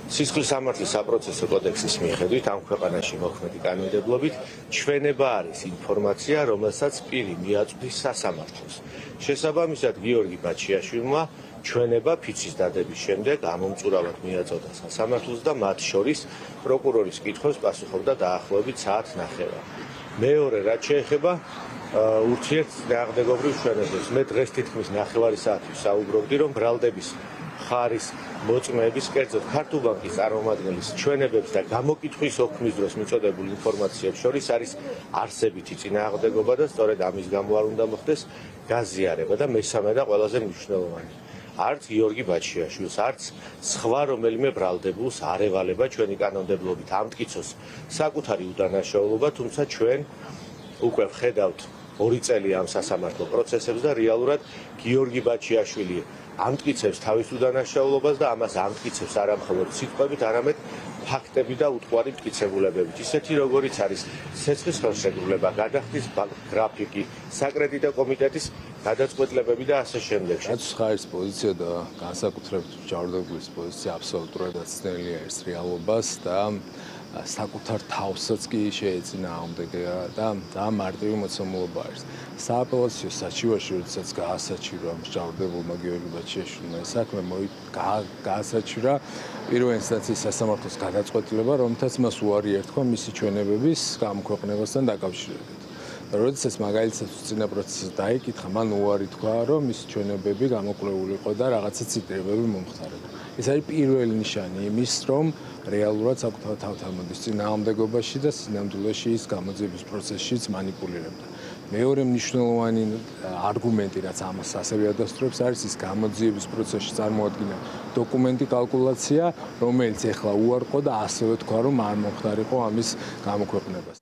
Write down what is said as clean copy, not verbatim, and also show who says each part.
Speaker 1: სისხლის სამართლის საპროცესო კოდექსის მიხედვით ამ ქვეყანაში მოქმედი კანონმდებლობით ჩვენება არის ინფორმაცია, რომელსაც პირი მიაწვდის სასამართლოს. შესაბამისად, გიორგი ბაჩიაშვილმა ჩვენება ფიცის დადების შემდეგ ამომწურავად მიაწოდა სასამართლოს და მათ შორის პროკურორის კითხვებს პასუხობდა დაახლოებით საათ ნახევარი. მეორე, რაც შეეხება ურთიერთდააღმდეგობრივ ჩვენებებს, მე დღეს თითქმის ნახევარი საათი ვსაუბრობდი, რომ ბრალდების ხარის მოწმეების, კერძოდ ქართულ ბანკის წარმომადგენლის ჩვენებებს და გამოკითხვის ოქმის დროს მიწოდებული ინფორმაციებს შორის არის არსებითი წინააღმდეგობა და სწორედ ამის გამო არ უნდა მოხდეს გაზიარება და მესამე და ყველაზე მნიშვნელოვანი. არც გიორგი ბაჩიაშვილს, არც სხვა რომელიმე ბრალდებულს არ ევალება ჩვენი კანონმდებლობით ამტკიცოს საკუთარი უდანაშაულობა, თუმცა ჩვენ უკვე ვხედავთ 2 წელი ამ სასამართლო პროცესებს და რეალურად გიორგი ბაჩიაშვილი ამტკიცებს თავის უდანაშაულობას და ამას ამტკიცებს არა მხოლოდ სიტყვებით, არამედ ფაქტები და უთყვარი მტკიცებულებებით. ისეთი როგორიც არის ცეცხლის ხელშეკრულება, გადახდის გრაფიკი, საკრედიტო კომიტეტის გადაწყვეტილებები და ასე შემდეგ.
Speaker 2: რაც ხარის პოზიცია და განსაკუთრებით ჯარდობლის პოზიცია აბსოლუტურად აცნელია ეს რეალობას და საკუთარ თავსაც კი შეეწინააღმდეგა და მარტივი მოცემულობა არის. სააპელაციო საჩივარში, როდესაც გაასაჩივრა მსჯავრდებულმა გიორგი ბაჩიაშვილმა ეს საქმე გაასაჩივრა პირველ ინსტანციის სასამართლოს გადაწყვეტილება, რომლითაც მას უარი ერქვა მისი ჩვენებების გამოქვეყნებასთან დაკავშირებით. როდესაც მაგალითად წინა პროცესს დაიკითხა, მან უარი თქვა, რომ მისი ჩვენებები გამოკვლეული იყო და რაღაცა ციტირებები მომხდარა. ეს არის პირველი ნიშანი იმის, რომ რეალურად საკუთარ თავთამოდის წინააღმდეგობაში და სინამდვილეში ის გამოძიების პროცესშიც მანიპულირებდა. მეორე მნიშვნელოვანი არგუმენტი, რაც ამას ასევე ადასტურებს, არის ის გამოძიების პროცესში წარმოადგინა დოკუმენტი კალკულაცია, რომელიც ეხლა უარყო და ასევე თქვა, რომ არ მომხდარიყო ამის გამოქვეყნებას.